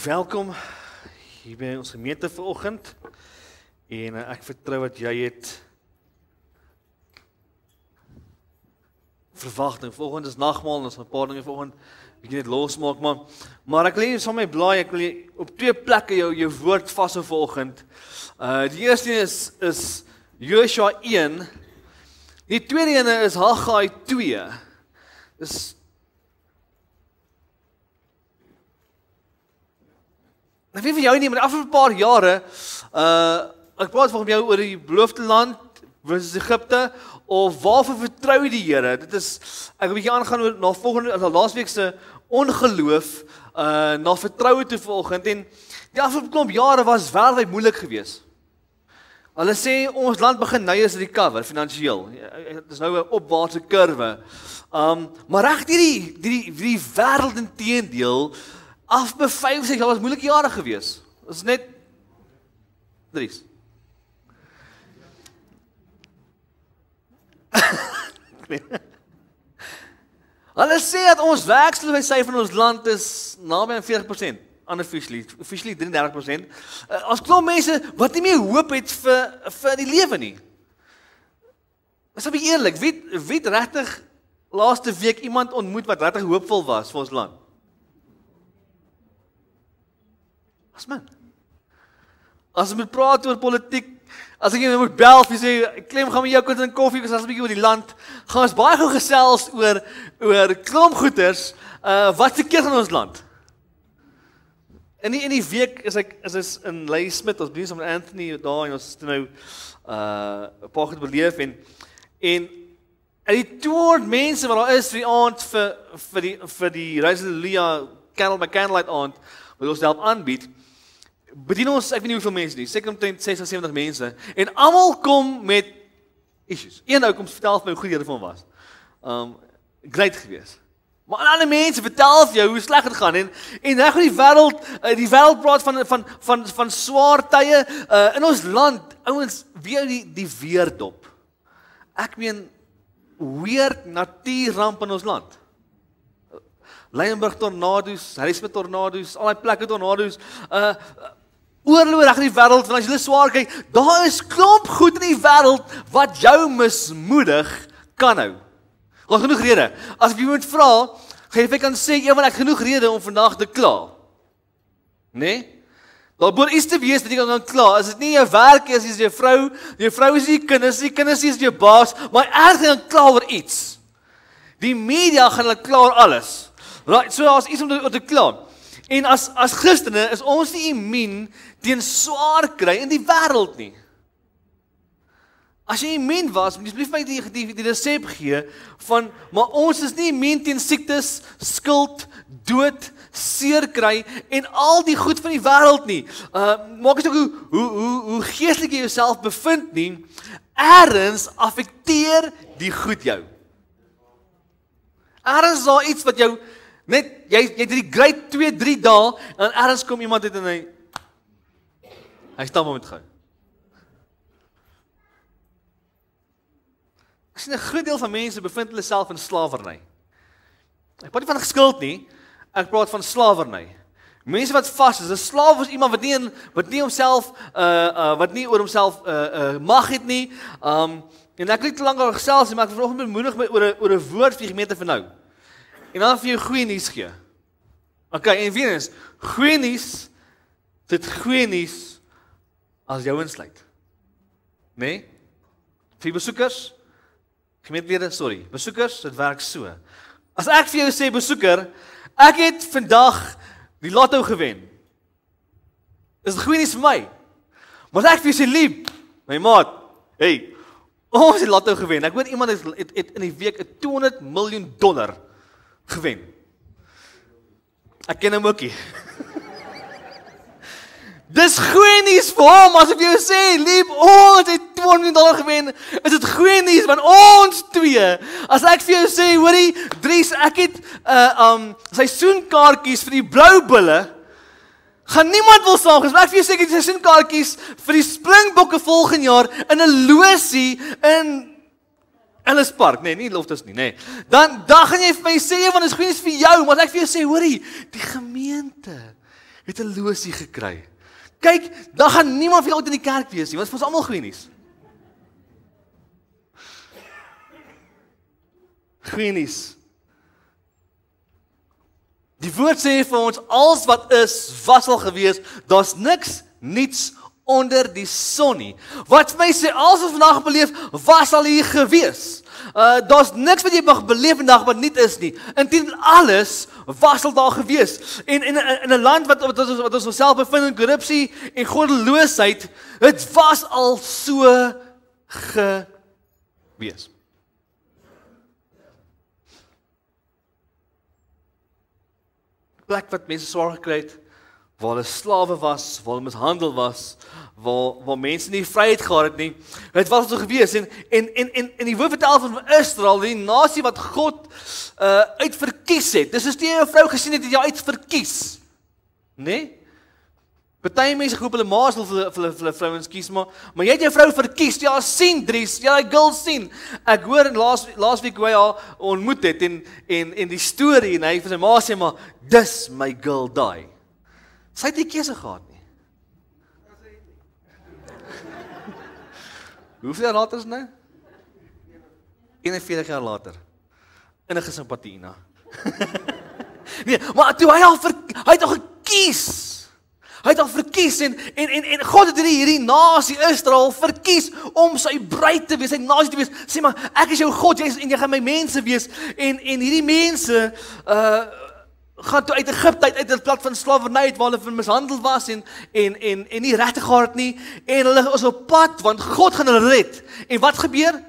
Welkom hier by ons gemeente vanoggend en ek vertrou dat jy het verwagting. Volgende is nagmaal en ons gaan 'n paar dinge vanoggend bietjie net losmaak, maar ek wil nie saam met my blaai, ek wil jy op twee plekke jou woord vashou vanoggend. Die eerste een is Joshua 1. Die tweede een is Haggai 2. Ek weet van jou nie, maar die afgelope paar jare, ek praat van jou oor die beloofde land versus Egipte, of waarvoor vertrou jy die Here? Dit is, ek wil 'n bietjie aangaan oor na volgende, laasweek se ongeloof, na vertroue toe vanoggend, en die afgelope klomp jare was wêreldwyd moeilik geweest. Hulle sê ons land begin nou eens recover, finansiëel. Dit is nou 'n opwaartse kurwe. Maar reg die wêreld inteendeel, afbe 65 jaar was moeilike jare gewees. Dit is net Dries. Hulle sê dat ons werkloosheid van ons land is naby aan 40%, officially 33%. As klomp mense wat nie meer hoop het vir die lewe nie. Is ek eerlik, wie het regtig laaste week iemand ontmoet wat regtig hoopvol was vir ons land? As ek moet praat oor politiek, as ek jy moet bel, jy sê, ek klem gaan met jou kort in koffie, as ek bietjie oor die land, gaan ons baie goed gesels oor klomp goeters, wat se keer van ons land. In die week is in Ladysmith, ons bly saam met Anthony daar, en ons het nou 'n paar goed beleef, en die 200 mense wat daar is vir die aand, vir die Rise Hallelujah Candlelight aand, wat ons help aanbied, bedien ons, ek weet nie hoeveel mense nie, seker omtrent 60, 70 mense, en almal kom met issues. Een ou kom vertel vir my hoe goed dit van was. Great gewees. Maar ander mense vertel vir jou hoe sleg dit gaan, en reg oor die wêreld praat van swaar tye, in ons land, ouens, weer die weerdop. Ek meen, weird natuurramp in ons land. Leidenburg tornado's, Harrismith tornado's, al die plekke tornado's, oorlog reg in die wêreld, want as jy swaar kyk, daar is klomp goed in die wêreld wat jou mismoedig kan hou. Daar genoeg rede. As jy moet vra, gaan jy kan sê, ja, want ek genoeg rede om vandag te kla. Nee? Daar moet iets te wees dat jy kan kla. As dit nie jou werk is, is jou vrou is die kinders is jou baas, maar ergens gaan kla oor iets. Die media gaan hulle kla oor alles. Right, so as iets om te kla. En as Christene is ons nie immuun teen swaar kry in die wêreld nie. As jy immuun was, moet jy asseblief my die resep gee van, maar ons is nie immuun teen siektes, skuld, dood, seer kry en al die goed van die wêreld nie. Maak nie saak hoe geestelik jy jouself bevind nie, ergens affekteer die goed jou. Ergens is daar iets wat jou net, jy het die great 2-3 dae, en ergens kom iemand uit en hy stamp met gou. Ek sien 'n groot deel van mense bevind hulle self in slawerny. Ek praat nie van skuld nie, ek praat van slawerny. Mense wat vas is, 'n slaaf is iemand wat nie homself, wat nie oor homself mag het nie. En ek het te lank al gesels, maar ek wil vanoggend bemoedig my oor 'n woord vir die gemeente vir nou. En dan vir jou goeie nuus gee. Okay, en weer eens, goeie nuus, dit goeie nuus as jou insluit. Nee? Vir besoekers, gemeentelede, besoekers, dit werk so. As ek vir jou sê, besoeker, ek het vandag die lotto gewen. Is dit goeie nuus vir my? Maar as ek vir jou sê, lief, my maat, hey, ons het lotto gewen. Ek hoor iemand het in die week $200 miljoen gewen. Ek ken hom ookie. Dis goeie nuus vir hom, as ek jou sê, lief, ons het $200 miljoen gewen, is dit goeie nuus, want ons twee, as ek vir jou sê, hoorie, Dries, ek het seisoenkaartjies vir die blou bulle, gaan niemand wil saamgaan, maar ek vir jou sê, ek het seisoenkaartjies vir die Springbokke volgende jaar, in 'n losie, in Ellis Park, nee, nie Loftus nie, nee. Dan gaan jy vir my sê, want dit is goeie nuus vir jou, maar as ek vir jou sê, hoorie, die gemeente het 'n losie gekry. Kyk, dan gaan niemand vir jou ooit in die kerk wees nie, want ons almal goeie nuus. Die woord sê vir ons, alles wat is, was al gewees, daar's niets onder die son nie. Wat vir my sê, alles wat vandag beleef, was al hier gewees. Daar's niks wat jy mag beleef vandag wat niet is nie. Intien alles was al daar gewees. En in 'n land wat ons onsself bevind in korrupsie en goddeloosheid, het was al so gewees. Plek wat mense swaar gekry het, waar hulle slawe was, waar hulle mishandel was, waar mense nie vryheid gehad het nie. Het was so gewees en die woord vertel van Israel, die nasie wat God uitverkies het. Dis as jy 'n vrou gesien het jy uitverkies. Nee? Party mense groep hulle maas wil vir hulle vrouens kies, maar jy het jou vrou verkies. Ja, sien Dries, ja, die girl sien. Ek hoor laas week hoe hy haar ontmoet het en die storie en hy vir sy ma sê maar dis my girl daai. Sy het nie keuse gehad nie. Hoeveel jaar later is nou? 41 jaar later. Innige simpatie, na. Nee, maar toe hy het al gekies. Hy het al verkies en God het hierdie nasie Israel verkies om sy bruid te wees, sy nasie te wees. Sê maar, ek is jou God, jy gaan my mense wees. En hierdie mense gaan toe uit Egipte uit 'n plek van slawerny uit waar hulle mishandel was en nie regtig gehad nie en hulle is op pad want God gaan hulle red. En wat gebeur?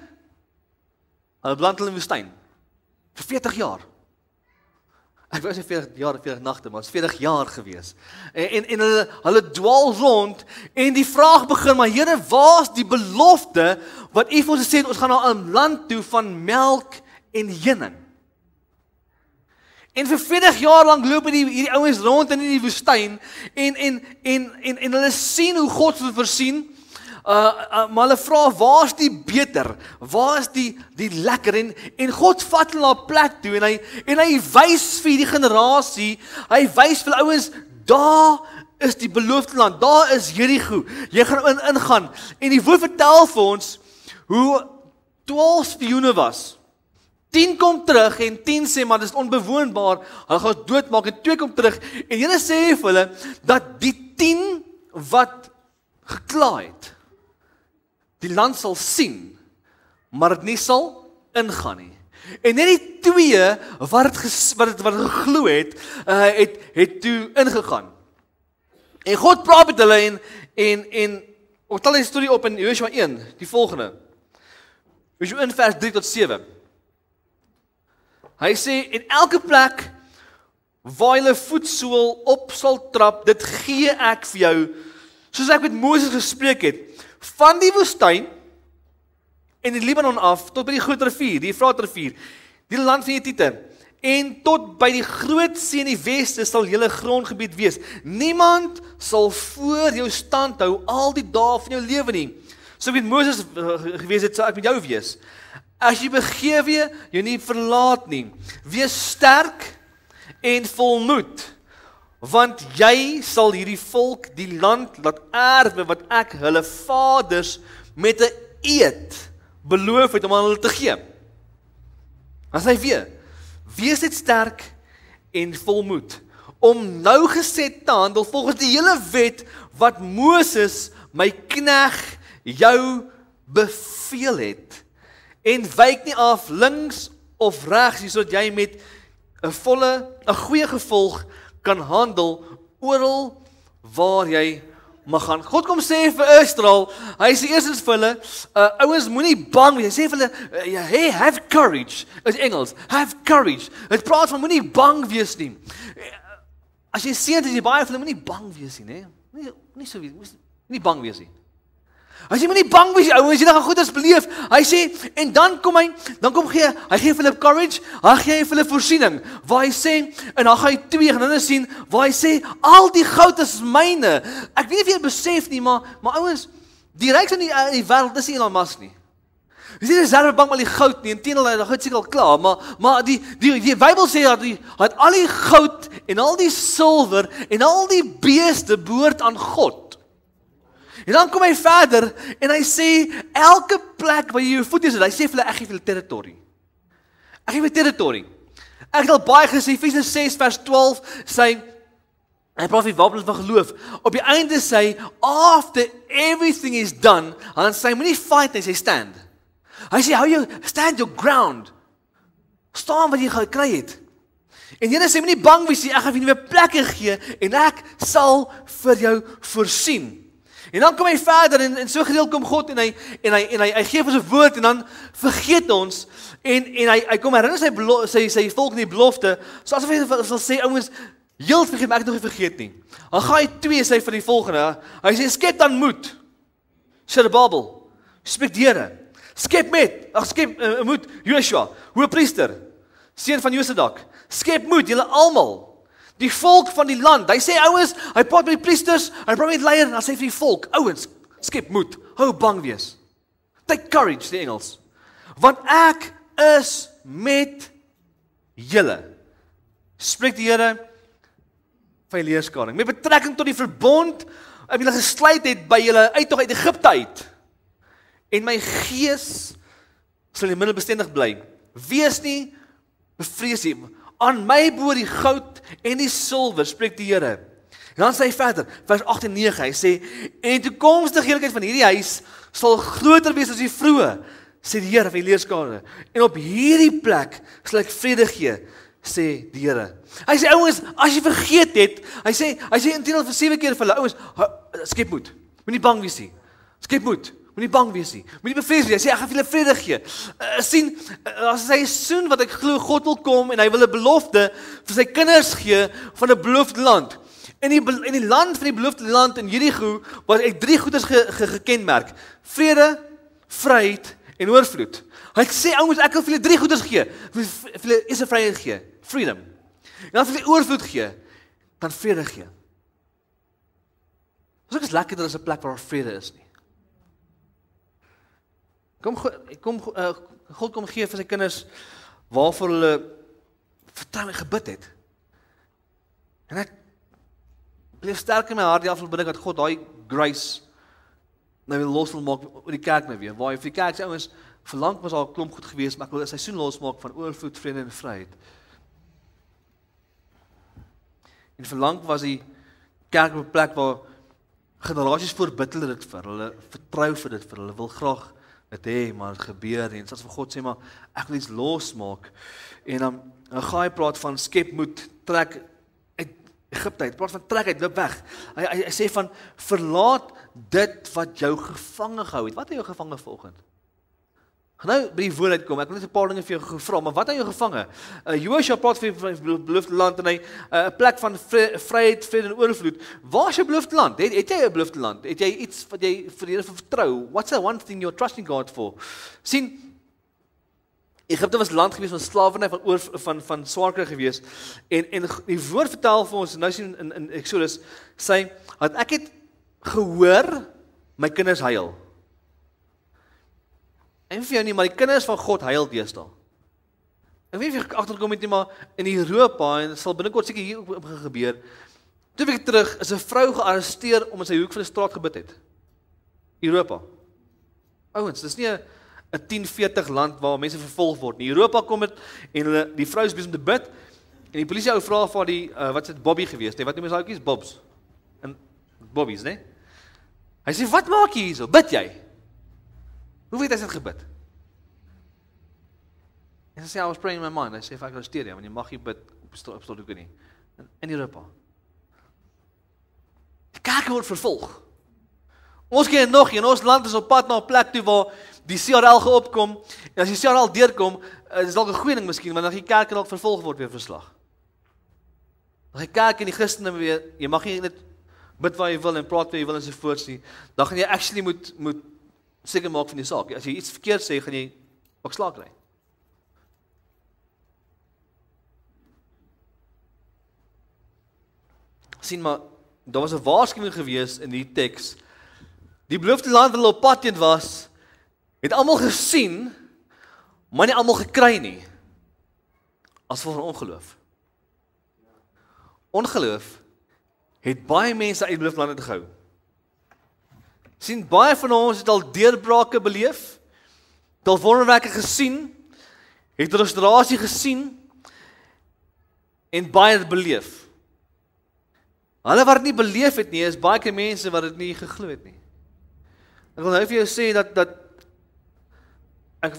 Hulle beland hulle in die woestyn vir 40 jaar. Ek wou sê 40 jaar, 40 nagte, maar het is 40 jaar gewees. En hulle dwaal rond en die vraag begin, maar Here, waar is die belofte wat U vir ons gesê het, ons gaan na 'n land toe van melk en honing? En vir 40 jaar lank loop hierdie ouens rond in die woestyn en hulle sien hoe God wil voorsien, maar hulle vra, waar is die beter? Waar is die lekker? En God vat hulle na 'n plek toe en hy wys vir die generasie, hy wys vir ouens, daar is die beloofde land, daar is Jerigo, jy gaan ingaan. En die woord vertel vir ons hoe 12 spioene was. 10 kom terug en 10 sê, maar dit is onbewoonbaar, hulle gaan doodmaak en 2 kom terug. En Here sê vir hulle, dat die 10 wat gekla het, die land sal sien, maar dit nie sal ingaan nie. En net die 2 wat het geglo het, het toe ingegaan. En God praat met hulle en ek tel die storie op in Joshua 1, die volgende. Joshua 1 vers 3 tot 7. Hy sê, en elke plek waar jy voetsool op sal trap, dit gee ek vir jou, soos ek met Moses gespreek het, van die woestyn en die Libanon af, tot by die groot rivier, die Efraat rivier, die land van Hittite, en tot by die groot see in die weste sal julle grondgebied wees. Niemand sal voor jou stand hou al die dae van jou lewe nie. So met Moses gewees het, sal ek met jou wees. As jy begewe, jy nie verlaat nie. Wees sterk en volmoed, want jy sal hierdie volk die land laat erwe wat ek hulle vaders met 'n eed beloof het om aan hulle te gee. Dan sê hy weer, wees net sterk en volmoed, om nougeset te handel volgens die hele wet wat Moses, my knegt, jou beveel het. En wyk nie af links of regs, sodat jy met 'n goeie gevolg kan handel oral waar jy mag gaan. God kom sê vir Israel, hy sê eerstens vir hulle, ouens moenie bang wees. Hy sê vir hulle, hey, have courage. Is Engels, have courage. Het praat van moenie bang wees nie. As jy sien dat jy baie vir hulle moenie bang wees nie, nee. Nie so wees, moenie bang wees nie. As jy moenie bang wees, ouens, jy gaan goeders beleef. Hy sê, en dan kom hy gee vir hulle courage, hy gee vir hulle voorsiening, waar hy sê, en dan gaan hy 2 geninne sien, waar hy sê, al die goud is myne. Ek weet nie of jy besef nie, maar ouens, die rykste in die wêreld is nie Elon Musk nie. Dis nie reservebank met al die goud nie, inteendeel, hy het seker al klaar, maar die Bybel sê dat hy het al die goud en al die silwer en al die beeste behoort aan God. En dan kom hy verder en hy sê elke plek waar jy jou voet is, hy sê vir hulle ek gee vir hulle territorie. Ek gee vir territorie. Ek het al baie gesê Efesiërs 6 vers 12 sê hy praat van wapens van geloof. Op die einde sê after everything is done, dan sê hy moenie fight nie, hy sê stand. Hy sê hou jou stand your ground. Staan wat jy gekry het. En Here sê moenie bang wees nie, ek gaan vir jou nuwe plekke gee en ek sal vir jou voorsien. En dan kom hy verder en so gereeld kom God en hy gee vir sy woord en dan vergeet ons en hy kom herinner sy volk in die belofte, so asof hy sal sê ouens, heel vergeet, maar ek het nog nie vergeet nie. Dan gaan hy 2 sê vir die volgende, hy sê skep dan moed. Zerubbabel, spreek die Here. Skep moed, Joshua, hoëpriester, seun van Josadak. Skep moed, julle almal. Die volk van die land. Hy sê ouens, hy praat met die priesters, hy praat met die leier, en hy sê vir die volk, ouens, skep moed, hou bang wees. Take courage, die Engels. Want ek is met julle. Spreek die Here van die leerskaring. Met betrekking tot die verbond, wat julle gesluit het by julle uittog uit Egipte uit. En my gees sal in die middel bestendig bly. Wees nie bevrees nie. Aan my behoort die goud en die silwer, spreek die Here. En dan sê hy verder, vers 8 en 9, hy sê, en die toekomstige heerlikheid van hierdie huis sal groter wees as die vroeë, sê die Here van die leerskare. En op hierdie plek sal ek vrede gee, sê die Here. Hy sê ouens, as jy vergeet het, hy sê intendeel vir 7 keer vir hulle, ouens, skep moed. Moenie bang wees nie. Skep moed. Moenie bang wees nie. Moenie bevrees nie. Hy sê ek gaan vir julle vrede gee. Sien, as hy soen wat ek glo God wil kom en hy wil 'n belofte vir sy kinders gee van 'n beloofde land. In die land van die beloofde land in Jerigo was ek 3 goeders gekenmerk. Vrede, vryheid en oorvloed. Hy sê ouens, ek wil vir julle 3 goeders gee. Vir julle is 'n vryheid gee, freedom. En dan vir julle oorvloed gee, dan vrede gee. Dis ook is lekker dat daar 'n plek waar vrede is nie. God kom gee vir sy kinders waarvoor hulle vertrou en gebid het. En ek bleef sterk in my hart die afgelope bid dat God daai grace nou wil los wil maak oor die kerk nou weer. Waar hy vir die kerk sê ouens, verlang was al 'n klomp goed gewees, maar ek wil 'n seisoen losmaak van oorvloed, vrede en vryheid. En verlang was die kerk op 'n plek waar generasies voorbid hulle dit vir, hulle vertrou vir dit vir, hulle wil graag dit hê, maar het gebeur nie. En soos vir God sê, maar ek wil iets losmaak. En dan gaan hy praat van skep moed, trek uit Egipte uit, praat van trek uit, loop weg. Hy sê van, verlaat dit wat jou gevange gehou het. Wat het jou gevange vanoggend? Gaan nou by die woord uitkom, ek wil net 'n paar dinge vir jou gevra, maar wat het jou gevange? Joshua praat van die beloofde land en hy 'n plek van vryheid, vrede en oorvloed. Waar is jou beloofde land? Het jy 'n beloofde land? Het jy iets wat jy vir die Here vertrou? What's the one thing you're trusting God for? Sien, Egipte was land gewees van slawerny, van swaar kry gewees. En die woord vertel vir ons, nou sien in Exodus, sê, dat ek het gehoor, my kinders huil. En vir jou nie, maar die kinders van God huil deesdae. Ek weet nie of jy agterkom het nie, maar in Europa, en dit sal binnekort seker hier ook gebeur, 2 weke terug is 'n vrou gearresteer omdat sy hoek van die straat gebid het. Europa. Ouens, dis nie 'n 1040 land waar mense vervolg word nie. Europa kom dit en hulle die vrou is besig om te bid en die polisie ou vra vir die wat is dit Bobby geweest, nee, wat noem jy daai ouetjies Bobs? En Bobbies, né? Hy sê, "Wat maak jy hierso? Bid jy?" Hoe weet hy het gebid? En sy sê, "I was praying in my mind." Hy sê, "Ek arresteer jou, want jy mag nie bid op straathoeke nie." In Europa. Die kerk word vervolg. Ons ken nog, en ons land is op pad na 'n plek toe waar die CRL geopkom, en as die CRL deurkom, is dalk 'n goeie ding miskien, want dan die kerk dalk vervolg word weer verslag. Dan die kerk en die Christene weer, jy mag nie net bid waar jy wil en praat waar jy wil en so voorts nie, dan gaan jy actually moet seker maak van die saak. As jy iets verkeerd sê, gaan jy ook slaag kry. Sien maar, daar was 'n waarskuwing gewees in die teks. Die beloofde land wat hulle op pad heen was, het almal gesien, maar nie almal gekry nie. As gevolg van ongeloof. ongeloof het baie mense uit beloofde gehou. Sien, baie van ons het al deurbrake beleef, het al wonderwerke gesien, het restaurasie gesien, en baie het beleef. Hulle wat dit nie beleef het nie, is baie keer mense wat dit nie geglo het nie. Ek wil nou vir jou sê dat ek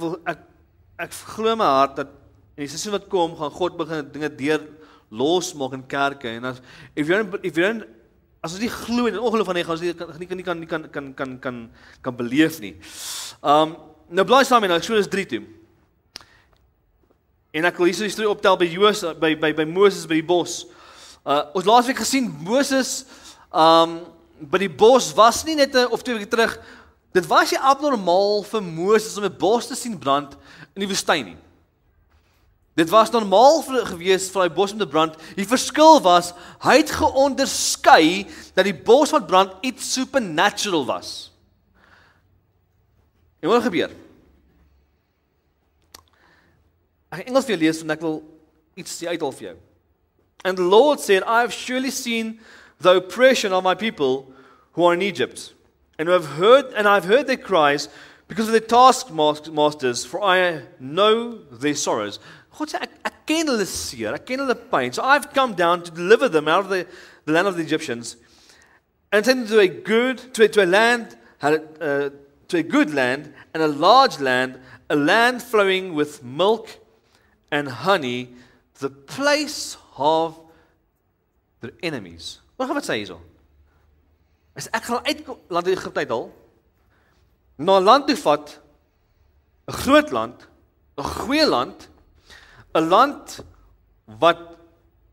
glo in my hart dat in die seisoen wat kom, gaan God begin dinge deur losmaak in kerke, en as ons nie glo en ongeloof van nie, gaan ons nie kan beleef nie. Nou blaai saam met Eksodus 3 toe. En ek wil hier so die storie optel by Moses by die bos. Ons laasweek gesien, Moses by die bos was nie net of 2 weke terug, dit was nie abnormaal vir Moses om 'n bos te sien brand in die woestyn nie. Dit was normaal gewees vir die bos om te brand. Die verskil was, hy het geonderskei dat die bos wat brand iets supernatural was. En wat gebeur? Ek Engels vir jou lees, want ek wil iets uithaal vir jou. And the Lord said, I have surely seen the oppression of my people who are in Egypt, and I've heard their cries because of their taskmasters, for I know their sorrows. God sê, ek ken hulle seer, ek ken hulle pyn. So I've come down to deliver them out of the land of the Egyptians, and send them to a good land, and a large land, a land flowing with milk and honey, the place of their enemies. Wat gaan wat sê hierso? Ek gaan uit land Egipte uithaal, na 'n land toe vat, 'n groot land, 'n goeie land, 'n land wat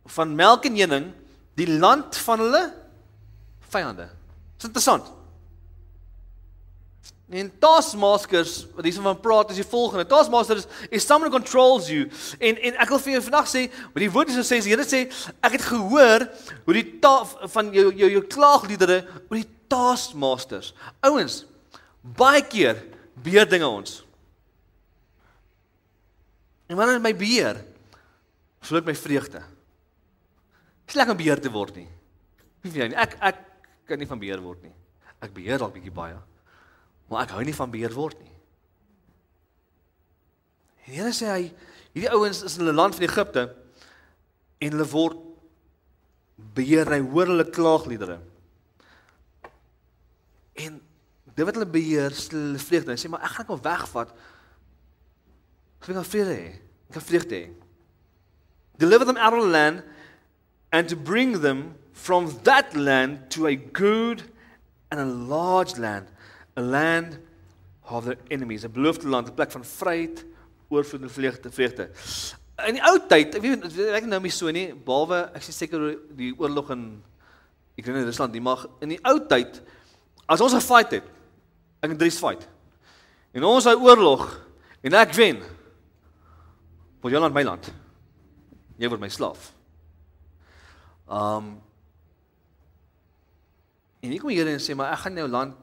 van melk en honing, die land van hulle vyande. Dis interessant. En taskmasters, wat hierso van praat, is die volgende. Taskmasters is someone who controls you. En ek wil vir jou vandag sê, wat die woord is sê, die Here sê, ek het gehoor hoe die van jou klaagliedere oor die taskmasters. Ouens, baie keer beheer dinge ons. En wanneer my beheer, voel ek my vreugde. Dis lekker om beheer te word nie. Ek kan nie van beheer word nie. Ek beheer al bietjie baie. Maar ek hou nie van beheer word nie. En die Here sê hierdie ouens is in hulle land van Egipte, en hulle word beheer, hy hoor hulle klaagliedere. En dit wat hulle beheer, stel hulle vreugde. Hy sê, maar ek gaan hom wegvat, so ek kan vrede hê, ek kan vreugde hê. Deliver them out of the land, and to bring them from that land to a good and a large land, a land of their enemies, 'n beloofde land, 'n plek van vryheid, oorvloed en vreugde. In die ou tyd, ek weet nou nie so nie, behalwe ek sê seker oor die oorlog in Rusland nie, maar in die ou tyd, as ons 'n fight het, ek en Dries fight, en ons hy oorlog, en ek wen, word jou land my land, jy word my slaaf. En hier kom die Here en sê, maar ek gaan jou land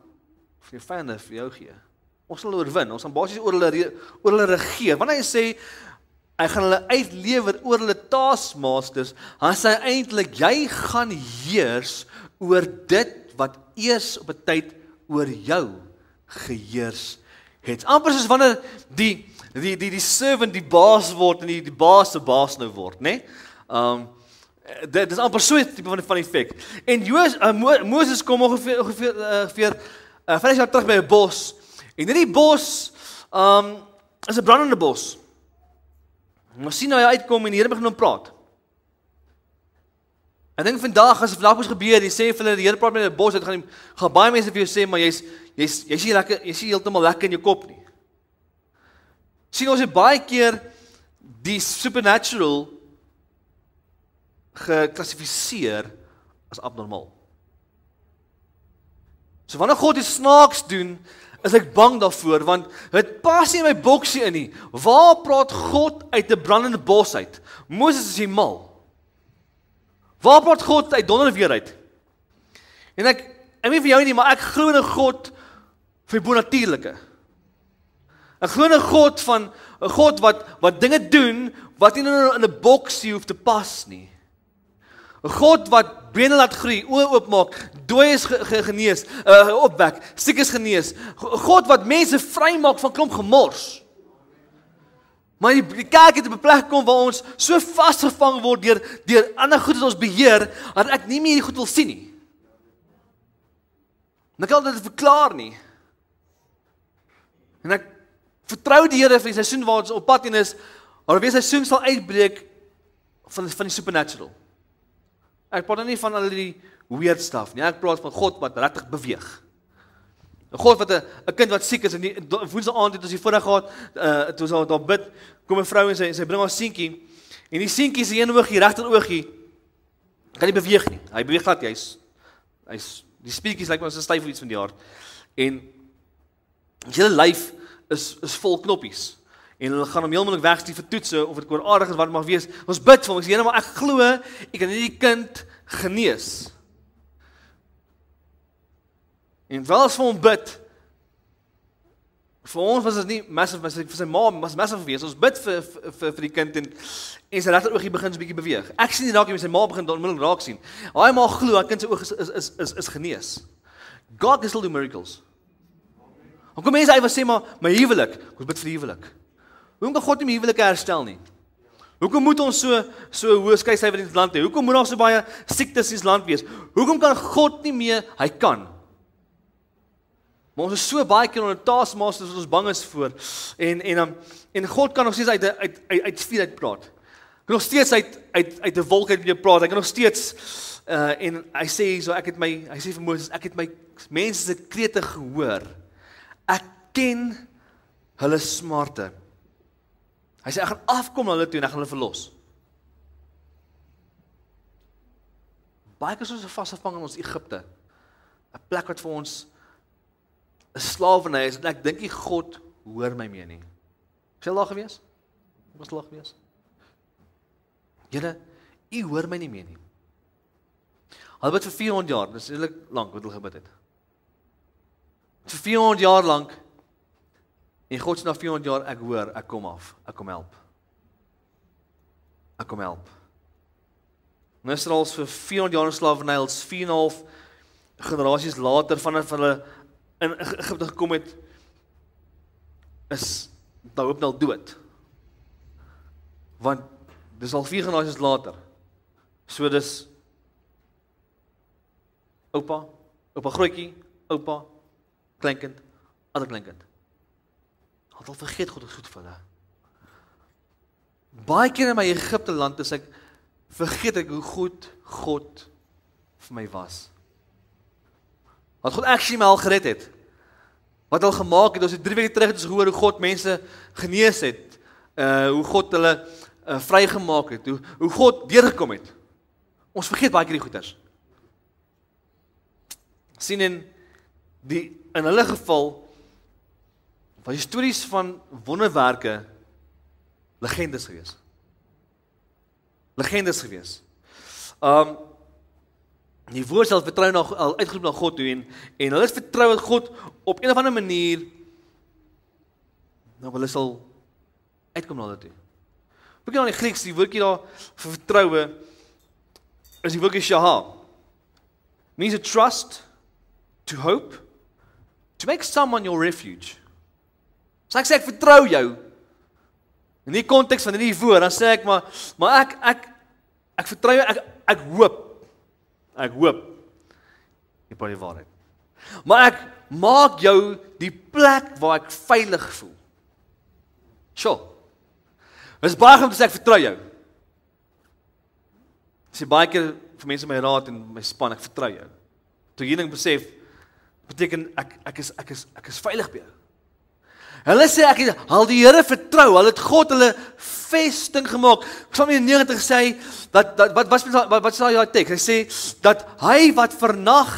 vir die vyande vir jou gee. Ons sal oorwin, ons gaan basies oor hulle regeer. Wanneer hy sê, hy gaan hulle uitlewer oor hulle taskmasters, dan sê hy eintlik, jy gaan heers oor dit wat eers op 'n tyd oor jou geheers het. Amper soos wanneer die servant die baas word en die baas se baas nou word, né? Dit is amper so 'n tipe van effek. En Moses kom ongeveer 5 jaar terug by 'n bos. En in die bos is 'n brandende bos. Ons sien nou hy uitkom en die Here begin hom praat. Ek dink vandag as vandag moes gebeur, jy sê vir hulle die Here praat met 'n bos, dit gaan baie mense vir jou sê, maar jy's heeltemal lekker in jou kop nie. Sien ons het baie keer die supernatural geklassifiseer as abnormaal. So wanneer God iets snaaks doen, is ek bang daarvoor, want het pas nie in my boksie in nie. Waar praat God uit 'n brandende bos uit? Moses is hier mal. Waar praat God uit donder weer uit? En ek weet vir jou nie, maar ek glo in 'n God vir bonatuurlike. Ek glo in 'n God wat dinge doen, wat nie in 'n boksie hoef te pas nie. 'n God wat bene laat groei, oë oopmaak, dooies genees, opwek, siekes genees. 'n God wat mense vrymaak van klomp gemors. Maar die kerk het op 'n plek gekom waar ons so vasgevang word deur ander goed wat ons beheer, dat ek nie meer die goed wil sien nie. En ek kan dit verklaar nie. En ek vertrou die Here vir die seisoen waar ons op pad in is, maar weer seisoen sal uitbreek van die supernatural. Ek praat nie van al die weird stuff nie, ek praat van God wat regtig beweeg. 'n God wat 'n kind wat siek is, en die woensdag aand het ons hier voorreg gehad, toe ons daar bid, kom 'n vrou en sy bring haar seentjie, en die seentjie se een oogie, regter oogie, kan nie beweeg nie. Hy beweeg glad, hy's die spiertjies lyk maar so styf of iets van die aard. En die hele lyf is vol knoppies. En hulle gaan hom heeltemal wegstuur vir toetse of dit kwaadaardig is wat dit mag wees. Ons bid vir hom, ek sê Here, maar ek glo ek kan hierdie kind genees. En wel as vir hom bid, vir ons was dit nie massive, vir sy ma was massive gewees. Ons bid vir die kind en sy regter oogie begin so 'n bietjie beweeg. Ek sien nie raak nie, sy ma begin onmiddellik raak sien. Daai ma glo dat kind se oog is genees. God can still do miracles. Hoe kom mense uit wat sê maar my huwelik, ons bid vir die huwelik. Hoekom kan God nie my huwelike herstel nie? Hoekom moet ons so hoë skeisyfer in die land hê? Hoekom moet daar so baie siektes in die land wees? Hoekom kan God nie meer? Hy kan. Maar ons is so baie keer onder taskmasters wat ons bang is voor. En God kan nog steeds uit vuur uit praat. Hy kan nog steeds uit 'n wolk uit met jou praat. Hy kan nog steeds en hy sê so hy sê vir Moses, ek het my mense se krete gehoor. Ek ken hulle smarte. Hy sê ek gaan afkom na hulle toe en ek gaan hulle verlos. Baie keer is ons vasgevang in ons Egipte. 'n Plek wat vir ons 'n slawerny is, en ek dink nie God hoor my meer nie. Was jy daar gewees? Was daar gewees? Here, U hoor my nie meer nie. Hulle bid vir 400 jaar, dis eintlik lank wat hulle gebid het. Vir 400 jaar lank, en God sê na 400 jaar, ek hoor, ek kom af, ek kom help. Ek kom help. Nou is al vir 400 jaar in slawerny, als 4,5 generasies later, vanaf hulle in Egipte gekom het, is daar hoop nou dood. Want dis al 4 generasies later. So dis oupa grootjie, oupa, kleinkind, ander kleinkind. Had al vergeet God is goed vir hulle. Baie keer in my Egipte land is ek vergeet ek hoe goed God vir my was. Wat God actually my al gered het. Wat al gemaak het, ons het 3 weke terug het ons gehoor hoe God mense genees het. Hoe God hulle vrygemaak het, hoe God deurgekom het. Ons vergeet baie keer die goeders. Sien in hulle geval, was die stories van wonderwerke legendes gewees. Legendes gewees. Die woord sal vertrou al uitgeroep na God toe en hulle het vertrou dat God op een of ander manier hulle sal uitkom na hulle toe. Kyk nou in die Grieks, die woordjie daar vir vertroue is die woordjie shaha. Means to trust, to hope, to make someone your refuge. So ek sê ek vertrou jou. In die konteks van hierdie woord, dan sê ek maar ek vertrou jou, ek hoop. Ek hoop. Jy praat die waarheid. Maar ek maak jou die plek waar ek veilig voel. Sjoe. Dis baie om te sê ek vertrou jou. Ek sê baie keer vir mense my raad en my span, ek vertrou jou. Toe hierdie ding besef, beteken ek is veilig by jou. Hulle sê ek het al die Here vertrou, hulle het God hulle vesting gemaak. Psalm 90 sê wat sê daai teks? Hy sê dat hy wat vernag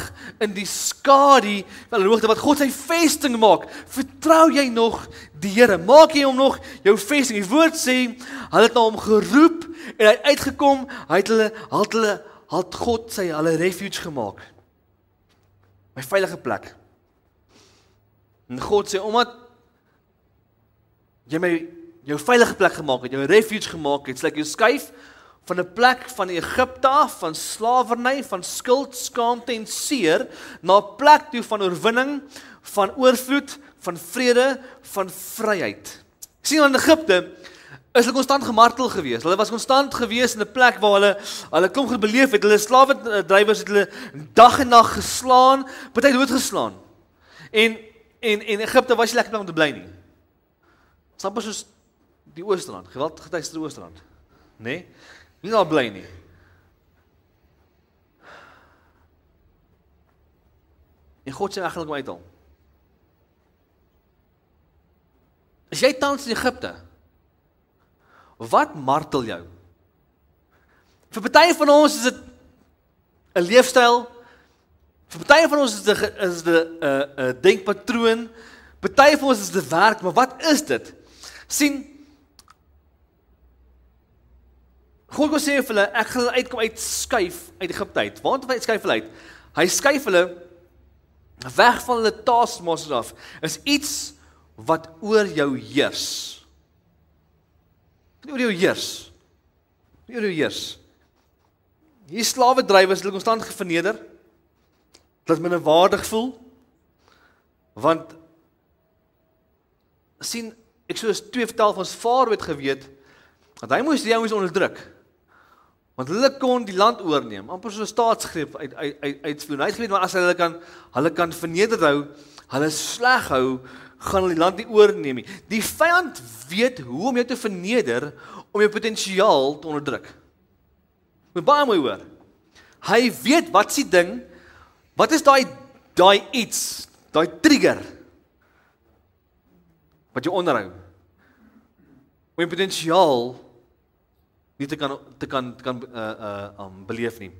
in die skadu van die hoogte wat God sy vesting maak, vertrou jy nog die Here? Maak jy hom nog jou vesting? Die woord sê hulle het na hom geroep en hy het uitgekom, hy het God sy hulle refuge gemaak. My veilige plek. En God sê omdat jy jou veilige plek gemaak het, jou refuge gemaak het, sal ek jou skuif van 'n plek van Egipte af, van slawerny, van skuld, skaamte en seer, na 'n plek toe van oorwinning, van oorvloed, van vrede, van vryheid. Sien, in Egipte is hulle konstant gemartel gewees. Hulle was konstant gewees in 'n plek waar hulle klomp goed beleef het. Hulle slawedrywers het hulle dag en nag geslaan, party doodgeslaan. En Egipte was nie lekker plek om te bly nie. Snap soos die Oosterland, geweldgetuigde Oosterland. Nee? Nie daar bly nie. En God sê eigenlijk om uithaal. As jy tans in Egipte, wat martel jou? Vir party van ons is dit 'n leefstyl, vir party van ons is dit 'n denkpatroon, party van ons is dit werk, maar wat is dit? Sien, God kon sê vir hulle, ek gaan hulle uitkom uitskuif uit Egipte uit. Waarom hy skuif hulle uit? Hy skuif hulle weg van hulle taskmasters af. Is iets wat oor jou heers. Oor jou heers. Oor jou heers. Hier slawedrywers, hulle konstant geverneder, dat minderwaardig voel, want sien, Eksodus 2 vertel van ons Farao het geweet, dat hy moes die ouens onderdruk, want hulle kon die land oorneem, amper so 'n staatsgreep uitvoer. Hy het geweet, maar as hulle kan verneder hou, hulle sleg hou, gaan hulle die land nie oorneem nie. Die vyand weet hoe om jou te verneder, om jou potensiaal te onderdruk. Moet baie mooi hoor. Hy weet wat is die ding, wat is daai iets, daai trigger, wat jou onderhou, om jou potensiaal nie te kan beleef nie.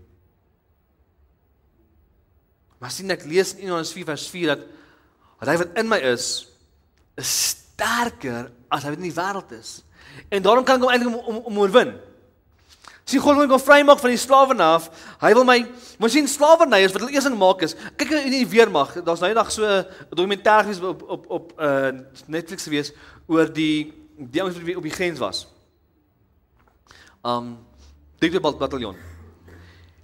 Maar sien, ek lees in 1 Johannes 4 vers 4 dat hy wat in my is sterker as hy wat in die wêreld is. En daarom kan ek hom eintlik om oorwin. Sien, God wil my vrymaak van die slawerny af. Hy wil my, maar sien, slawernyers wat hulle eers gemaak is. Kyk in die weermag, daar's nou eendag so 'n dokumentêr gewees op Netflix gewees oor die ouens wat op die grens was. Dikte bataljon.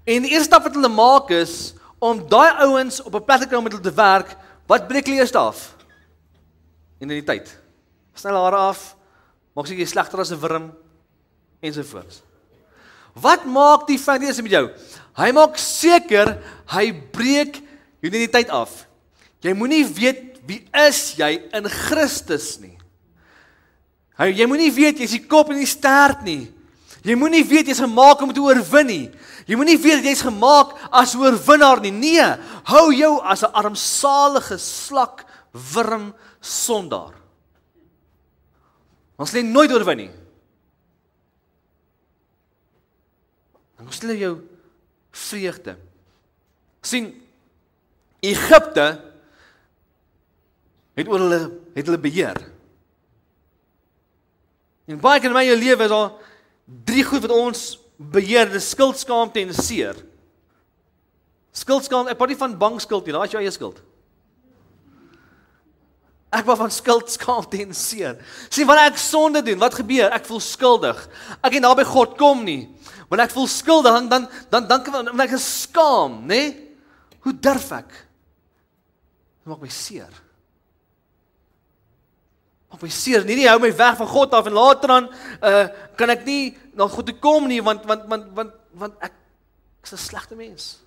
En die eerste stap wat hulle maak is om daai ouens op 'n plek te kry om met hulle te werk. Wat breek hulle eers af? Identiteit. Sny hare af, maak seker jy slegter as 'n wurm ensovoorts. Wat maak die vyand eers met jou? Hy maak seker hy breek jou identiteit af. Jy moenie weet wie is jy in Christus nie. Jy moenie weet jy's die kop en die stert nie. Jy moenie weet jy's gemaak om te oorwin nie. Jy moenie weet jy's gemaak as oorwinnaar nie. Nee, hou jou as 'n armsalige slak, wurm, sondaar. Ons lê nooit oorwin nie. En ons lê jou vreugde. Sien, Egipte het hulle beheer. En baie keer in my lewe is daar 3 goed wat ons beheer, dis skuld, skaamte en seer. Skuld, skaamte, ek praat nie van bankskuld nie, daai is jou eie skuld. Ek praat van skuld, skaamte en seer. Sien, wanneer ek sonde doen, wat gebeur? Ek voel skuldig. Ek het naby God kom nie. Wanneer ek voel skuldig, dan ek is skaam, né? Hoe durf ek? Dit maak my seer. Maak my seer. Nie hou my weg van God af en later dan kan ek nie na God toe kom nie, want ek is 'n slegte mens.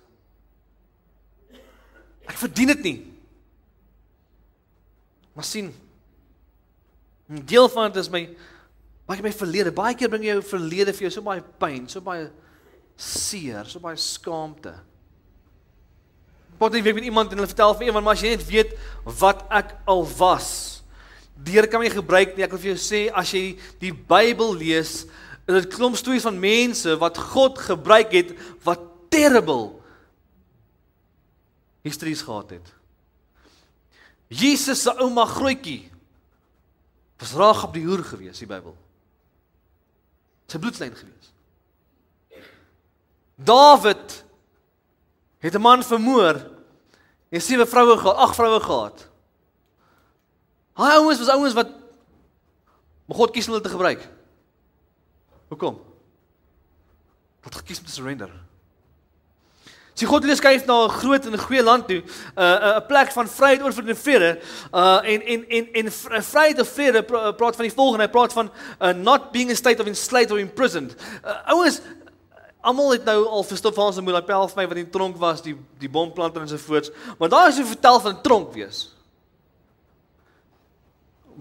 Ek verdien dit nie. Maar sien, 'n deel van dit is my verlede. Baie keer bring jou verlede vir jou so baie pyn, so baie seer, so baie skaamte. Ek weet met iemand en hulle vertel vir iemand, maar as jy net weet wat ek al was, die Here kan my gebruik nie. Ek wil vir jou sê, as jy die Bybel lees, is dit klomp stories van mense wat God gebruik het, wat terrible histories gehad het. Jesus se ouma grootjie was Rahab die hoer gewees, die Bybel. Sy bloedlyn gewees. Dawid het 'n man vermoor en 7 vroue gehad, 8 vroue gehad. Hy ouens was ouens wat God kies om hulle te gebruik. Hoekom? wat gekies om te surrender. Sien, God wil skuif na 'n groot en 'n goeie land toe, 'n plek van vryheid, oorvloed en vrede, en vryheid of vrede praat van die volgende, hy praat van not being a state of enslaved or imprisoned. Ouens, almal het nou al verstop van ons moet appel vir my wat in die tronk was, die bomplanter en so voorts, maar daar is so vertel van 'n tronk wees.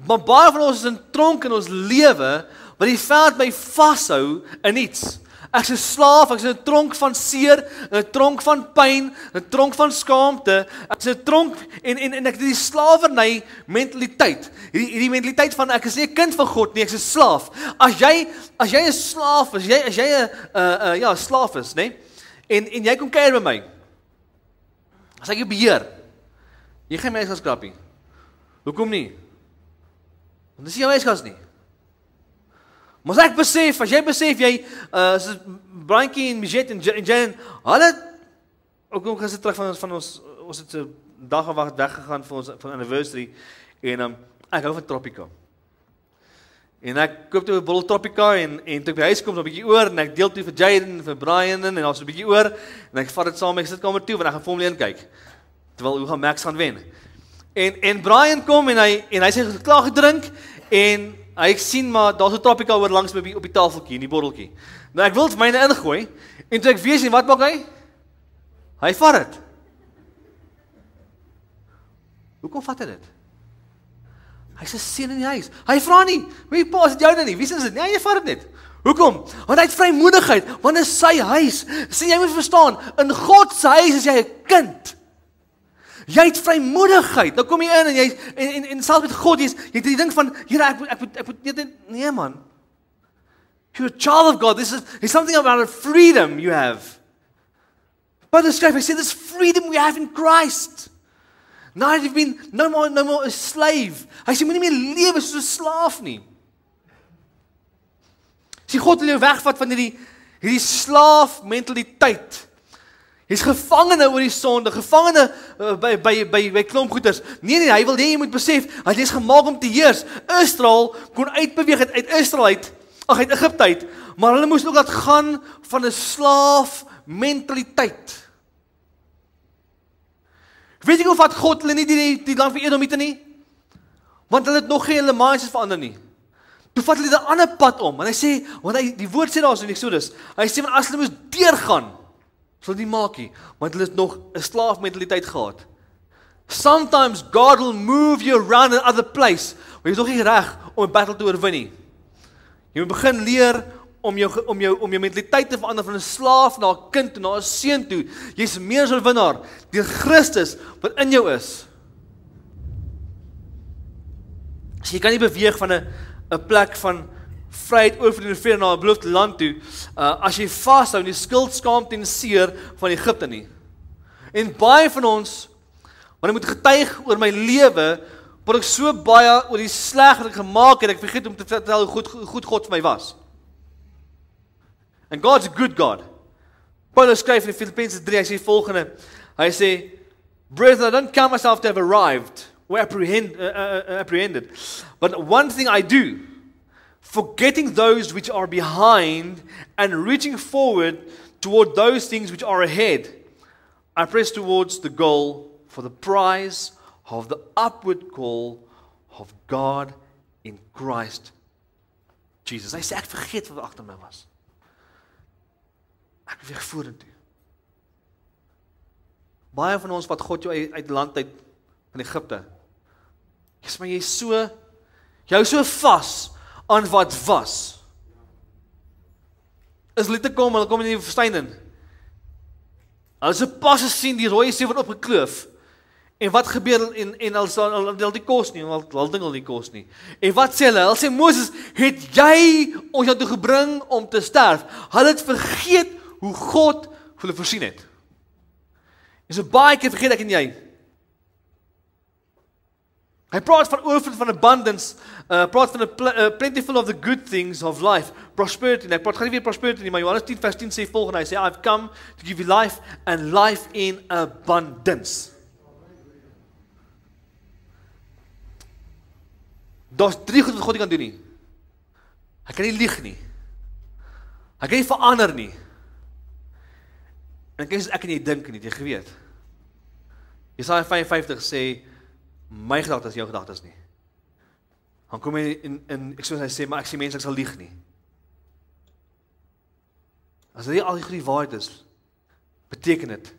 Maar baie van ons is in tronk in ons lewe, wat die veld my vashou in iets. Ek is 'n slaaf, ek is 'n tronk van seer, 'n tronk van pyn, 'n tronk van skaamte, ek is 'n tronk, en ek het die slawerny mentaliteit, hierdie mentaliteit van ek is nie 'n kind van God nie, ek is 'n slaaf. As jy 'n slaaf is, as jy 'n slaaf is, nê? En jy kom kuier by my. As ek jou beheer, jy gaan my huisgas skrapie. Hoekom nie? Want dis nie jou huisgas nie. Maar as ek besef, as jy besef, soos Brankie en Mijet en Jen, hulle, ook gaan sit terug van ons het so dag en wacht weggegaan vir ons anniversary, en ek hou van Tropica. En ek koop toe 'n bottel Tropica, en toe ek by huis kom, so 'n bietjie oor, en ek deel toe vir Jaden, vir Brian, en dan so 'n bietjie oor, en ek vat dit saam met my sitkamer toe, want ek gaan Formule 1 kyk, terwyl hoe gaan Max gaan wen. En Brian kom, en hy sê klaar gedrink, en ek sien maar, daar is 'n Tropica oor langs my op die tafeltjie, in die botteltjie. Nou ek wil het myne ingooi, en toe ek weer sien, wat maak hy? Hy vat het. Hoekom vat hy dit? Hy is 'n seun in die huis. Hy vra nie, wie pa, is dit jou nie? Wie is dit? Nee, jy vat dit net. Hoekom? Want hy het vrymoedigheid, want dit is sy huis. Sien, jy moet verstaan, in God se huis is jy 'n kind. Jy het vrymoedigheid. Nou kom jy in en selfs met God, jy het die ding van, Here, ek moet nee man. You're a child of God. There's something about a freedom you have. But the scripture says this freedom we have in Christ. Now you've been no more a slave. Hy sê moenie meer lewe soos 'n slaaf nie. Sien, God wil jou wegvat van hierdie slaaf mentaliteit. Jy's gevangene oor die sonde, gevangene by klomp goeters. Nee, hy wil jy moet besef, hy is gemaak om te heers. Israel kon uitbeweeg uit Israel uit Egipte uit, maar hulle moes ook laat gaan van 'n slaaf mentaliteit. Weet jy hoe vat God hulle nie die land van Edomite nie? Want hulle het nog geen hulle mindsets verander nie. Toe vat hulle 'n ander pad om, en hy sê, want die woord sê daar so in Exodus, hy sê, want as hulle moes deurgaan, sal nie maak nie, want hulle het nog 'n slaafmentaliteit gehad. Sometimes God will move you around in another place, maar jy is nog nie reg om 'n battle te oorwin nie. Jy moet begin leer om jou mentaliteit te verander van 'n slaaf na 'n kind toe, na 'n seun toe. Jy's meer as 'n winnaar deur Christus wat in jou is. So jy kan nie beweeg van 'n plek van vryheid, oorvloed en vrede na 'n beloofde land toe, as jy vashou in die skuld, skaamte en seer van Egipte nie. En baie van ons, wanneer ek moet getuig oor my lewe, word ek so baie oor die sleg wat ek gemaak het, ek vergeet om te vertel hoe goed God vir my was. And God's a good God. Paulus skryf in Filippense 3, hy sê volgende, hy sê, Brethren, I don't count myself to have arrived, or apprehended, but one thing I do, forgetting those which are behind and reaching forward toward those things which are ahead, I press towards the goal for the prize of the upward call of God in Christ Jesus. Hy sê, ek vergeet wat agter my was. Ek beweeg vorentoe. Baie van ons wat God jou uit land uit van Egipte. Maar jy hou so vas aan wat was. Is hulle te kom, hulle kom in die woestyn in. Hulle se pas gesien die rooi see word opgekloof. En wat gebeur en hulle die kos nie, hulle ding nie kos nie. En wat sê hulle? Hulle sê Moses, het jy ons jou toe gebring om te sterf? Hulle het vergeet hoe God vir hulle voorsien het. En so baie keer vergeet ek en jy. Hy praat van oorvloed van abundance, praat van plentiful of the good things of life, prosperity. En ek praat gaan nie weer prosperity nie, maar Johannes 10 vers 10 sê volgende, hy sê, I've come to give you life and life in abundance. Daar's 3 goed wat God nie kan doen nie. Hy kan nie lieg nie. Hy kan nie verander nie. En kyk as ek en jy dink nie, jy geweet. Jesaja 55 sê, my gedagtes is jou gedagtes nie. Dan kom hy ek soos hy sê, maar ek sê mense, ek sal lieg nie. As dit al die goeie waarheid is, beteken dit,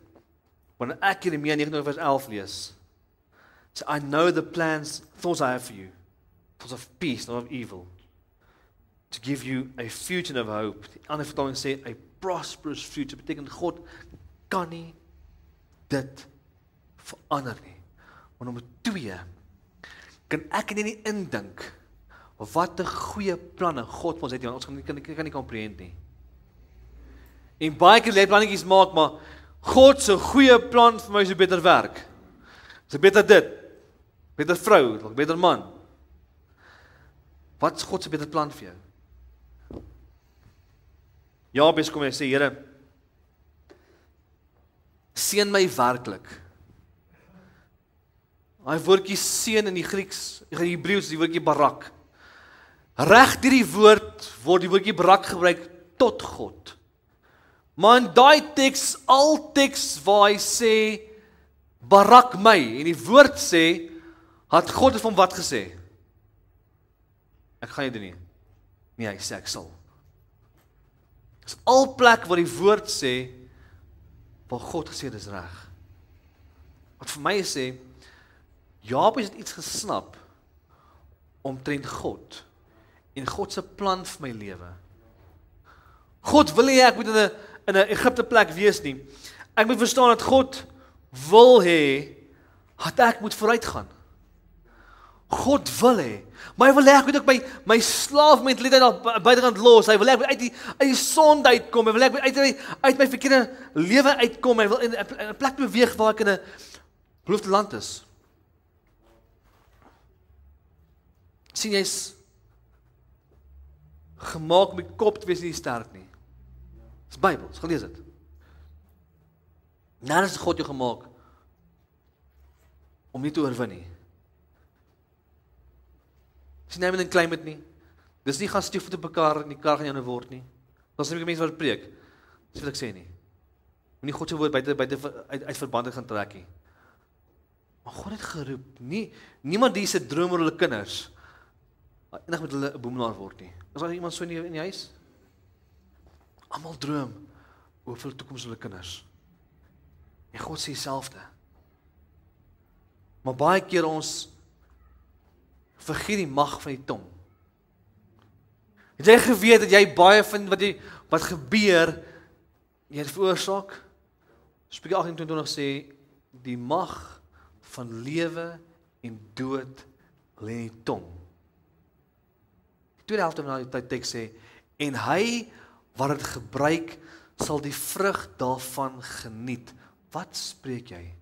wanneer ek Jeremia 29:11 lees, so I know the thoughts I have for you, thoughts of peace, not of evil, to give you a future of hope. Die ander vertaling sê, a prosperous future, beteken God kan nie dit verander nie. Maar nommer 2, kan ek nie indink, wat 'n goeie planne God vir ons het, ons kan nie comprehend nie. En baie keer lê plannetjies maak, maar God se goeie plan vir my is 'n beter werk. Is 'n beter dit, beter vrou, beter man. Wat is God se beter plan vir jou? Jabes kom en sê, Here, seën my werklik. Daai woordjie seën in die Grieks, in die Hebreëus is die woordjie barak. Reg deur die woord word die woordjie barak gebruik tot God. Maar in daai teks, al teks waar hy sê, barak my, en die woord sê, het God het van wat gesê? Ek gaan nie doen nie. Nee, hy sê ek sal. Dis al plek waar die woord sê, waar God gesê dis reg. Wat vir my sê, Jaap het iets gesnap, omtrent God, en God se plan vir my lewe. God wil nie ek moet in 'n Egipte plek wees nie. Ek moet verstaan dat God wil hê dat ek moet vooruit gaan. God wil hê, maar hy wil hê ek moet ook my slaafmentaliteit al buitekant los. Hy wil hê ek moet uit die sonde uitkom. Hy wil hê ek moet uit my verkeerde lewe uitkom. Hy wil in 'n plek beweeg waar ek in 'n beloofde land is. Sien jy's gemaak om die kop te wees nie sterk nie. Dis Bybel, ons gelees dit. Nadat het God jou gemaak om nie te oorwin nie. Sien jy met 'n klein met nie. Dis nie gaan steek voet op mekaar en die kar gaan jou nou word nie. Daar's nie mense wat preek. Dis wat ek sê nie. Moenie God se woord buite uit verband gaan trek nie. Maar God het geroep. Niemand die se droom oor hulle kinders enig met hulle 'n boemelaar word nie. Is daar iemand so in die huis? Almal droom oor hulle toekoms hulle kinders. En God sê dieselfde. Maar baie keer ons vergeet die mag van die tong. Het jy geweet dat jy baie van wat gebeur, jy het veroorsaak? Spreuke 28 sê, die mag van lewe en dood lê in die tong. Die tweede helfte van die teks sê, en hy wat het gebruik, sal die vrug daarvan geniet. Wat spreek jy?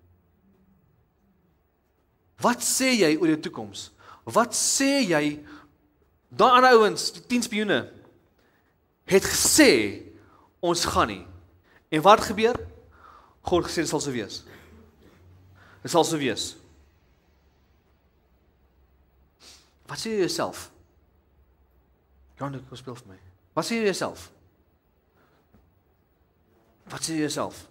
Wat sê jy oor jou toekoms? Wat sê jy, daai ander ouens, die 10 spioene, het gesê, ons gaan nie. En wat gebeur? God gesê, dit sal so wees. Dit sal so wees. Wat sê jy jouself? Jan, kom speel vir my. Wat sê jy jouself? Wat sê jy jouself?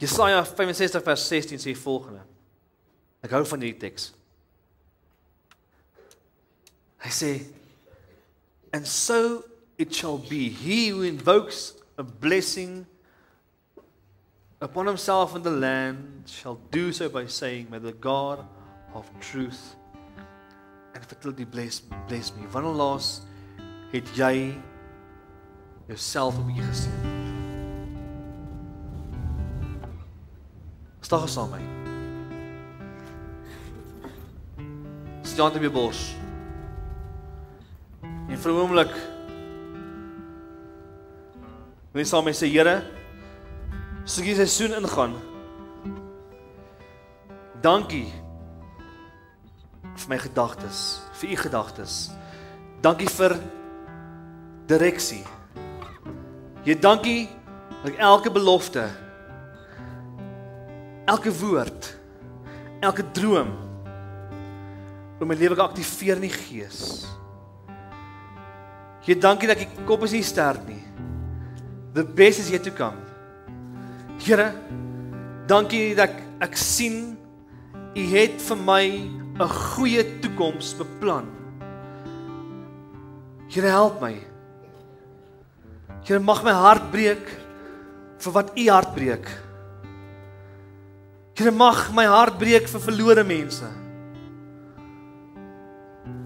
Jesaja 65 vers 16 sê volgende. Ek hou van hierdie teks. Hy sê, and so it shall be, he who invokes a blessing upon himself and the land shall do so by saying, may the God of truth and fertility bless me. Wanneer laas het jy jouself op hier gesien? Staan saam met my. Staan op jou bors. En vir 'n oomblik wil jy saam met my sê, Here, soos hierdie seisoen ingaan, dankie vir my gedagtes, vir u gedagtes. Dankie vir direksie. Jy dankie dat ek elke belofte, elke woord, elke droom oor my lewe kan aktiveer in die Gees. Jy dankie dat ek kop is nie sterk nie. The best is yet to come. Here, dankie dat ek sien, U het vir my 'n goeie toekoms beplan. Here, help my. Here, mag my hart breek vir wat U hart breek. Here, mag my hart breek vir verlore mense.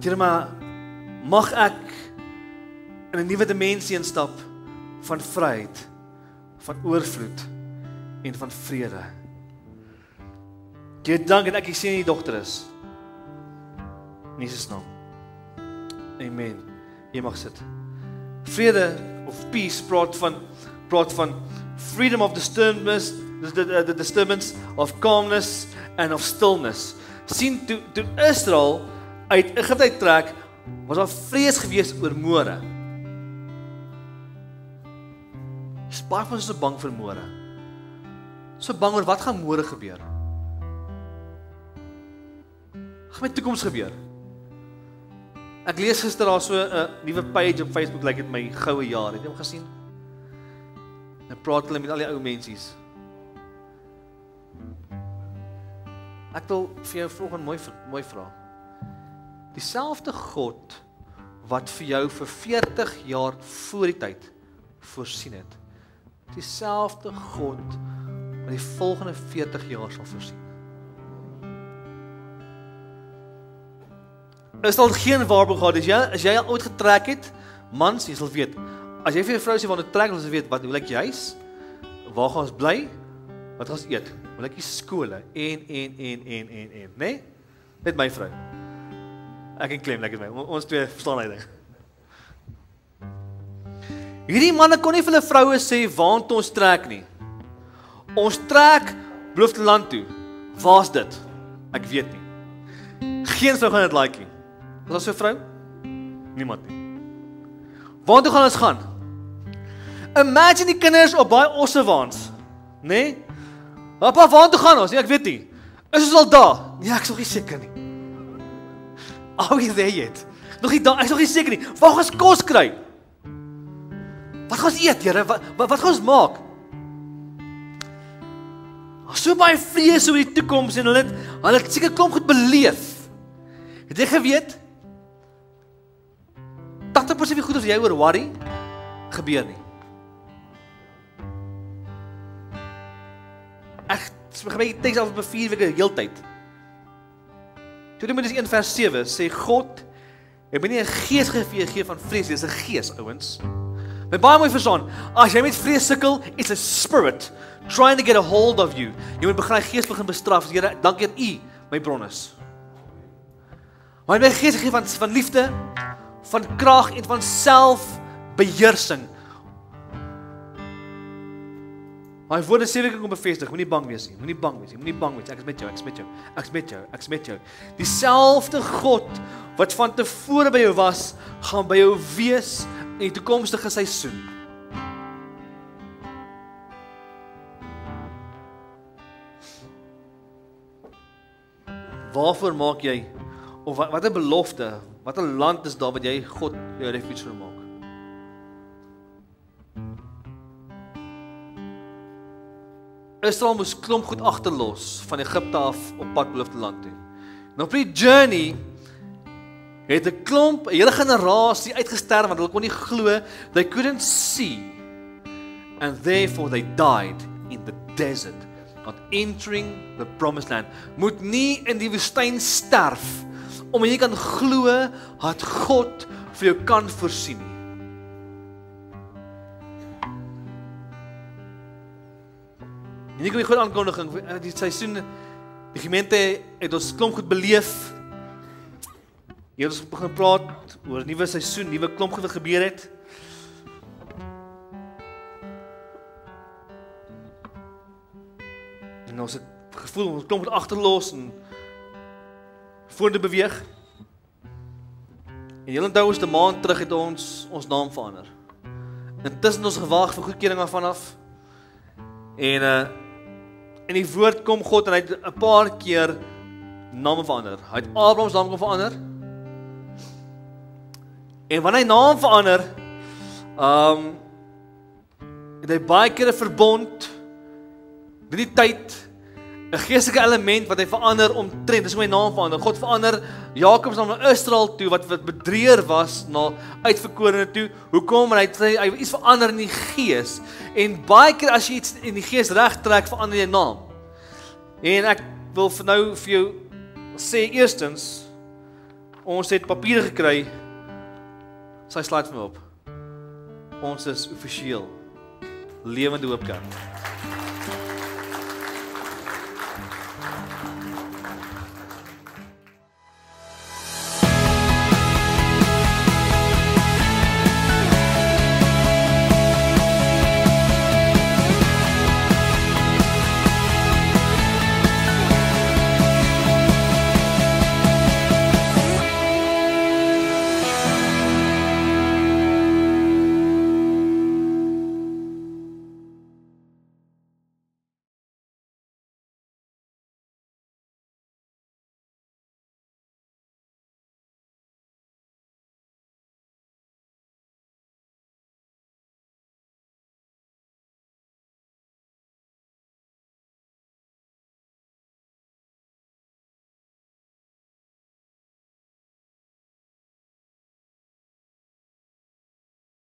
Here, mag ek in 'n nuwe dimensie instap van vryheid, van oorvloed en van vrede. Here, dank dat ek sien die dogter is. In Jesus naam. Amen. Jy mag sit. Vrede of peace praat van freedom of disturbance, the disturbance of calmness and of stillness. Sien toe Israel uit Egipte uittrek, was daar vrees gewees oor môre. Is baie van ons so bang vir môre. So bang oor wat gaan môre gebeur. Wat gaan my toekoms gebeur? Ek lees gister daar so 'n nuwe page op Facebook, like dit my goue jaar. Het jy hom gesien? En praat hulle met al die ou mensies. Ek wil vir jou volgende mooi vra. Dieselfde God wat vir jou vir 40 jaar voor die tyd voorsien het. Dieselfde God wat die volgende 40 jaar sal voorsien. Is al geen waarborg gehad, as jy al ooit getrek het, mans, jy sal weet, as jy vir jou vrou sê, wanneer trek, dan sal weet, hoe lyk jy huis, waar gaan ons bly, wat gaan ons eet, hoe lyk die skole, en, nee? Net my vrou. Ek en Clem, lekker my, ons twee verstaan hy ding. Hierdie manne kon nie vir hulle vroue sê, waant ons trek nie. Ons trek beloofde land toe. Waar's dit? Ek weet nie. Geen vrou gaan dit like nie. Was daar so 'n vrou? Niemand nie. Waartoe gaan ons gaan? Imagine die kinders op baie ossewaans, né? Papa, waartoe gaan ons? Nee, ek weet nie. Is ons al daar? Nee, ek is nog nie seker nie. Are we there yet? Nog nie daar, ek is nog nie seker nie. Waar gaan ons kos kry? Wat gaan ons eet, Here? Wat gaan ons maak? So baie vrees oor die toekoms en hulle het seker klomp goed beleef. Het jy geweet? 80% van die goed as jy oor worry, gebeur nie. Ek gebruik die teks al vir 4 weke heeltyd. Deuteronomium 1 vers 7 sê God het my nie 'n gees gegee van vrees, dis 'n gees, ouens. My baie mooi verstaan, as jy met vrees sukkel, it's a spirit trying to get a hold of you. Jy moet begin die gees begin bestraf. Here, dankie dat U my bron is. Maar my gees gegee van liefde, van krag en van selfbeheersing. My woorde sê ek kom bevestig, moenie bang wees nie, moenie bang wees nie, moenie bang wees nie. Ek is met jou, ek is met jou, ek is met jou, ek is met jou. Dieselfde God wat van tevore by jou was, gaan by jou wees in die toekomstige seisoen. Waarvoor maak jy, of wat 'n belofte, wat 'n land is daar wat jy God jou refuge wil maak? Israel moes klomp goed agterlos van Egipte af op pad beloofde land toe. En op die journey het 'n hele generasie uitgesterf want hulle kon nie glo, they couldn't see, and therefore they died in the desert, not entering the promised land. Moet nie in die woestyn sterf omdat jy kan glo dat God vir jou kan voorsien nie. En ek wil 'n goeie aankondiging, die seisoen, die gemeente het ons klomp goed beleef. Hier het ons begin praat oor 'n nuwe seisoen, nuwe klomp goed wat gebeur het. En ons het gevoel ons klomp goed agterlos en vorentoe beweeg. En julle onthou ons 'n maand terug het ons naam verander. Intussen ons gewag vir goedkeuring af vanaf. En in die woord kom God en hy het 'n paar keer name verander. Hy het Abraham se naam kom verander. En wanneer hy naam verander, het hy baie keer 'n verbond, die tyd, 'n geestelike element wat hy verander omtrent, dis hoe hy naam verander. God verander Jakob se naam na Israel toe, wat bedrieër was, na uitverkorene toe. Hoekom? Want hy iets verander in die gees. En baie keer as jy iets in die gees regtrek, verander jy naam. En ek wil nou vir jou sê, eerstens, ons het papiere gekry, sy slide vir my op. Ons is offisieel Lewende Hoop Kerk.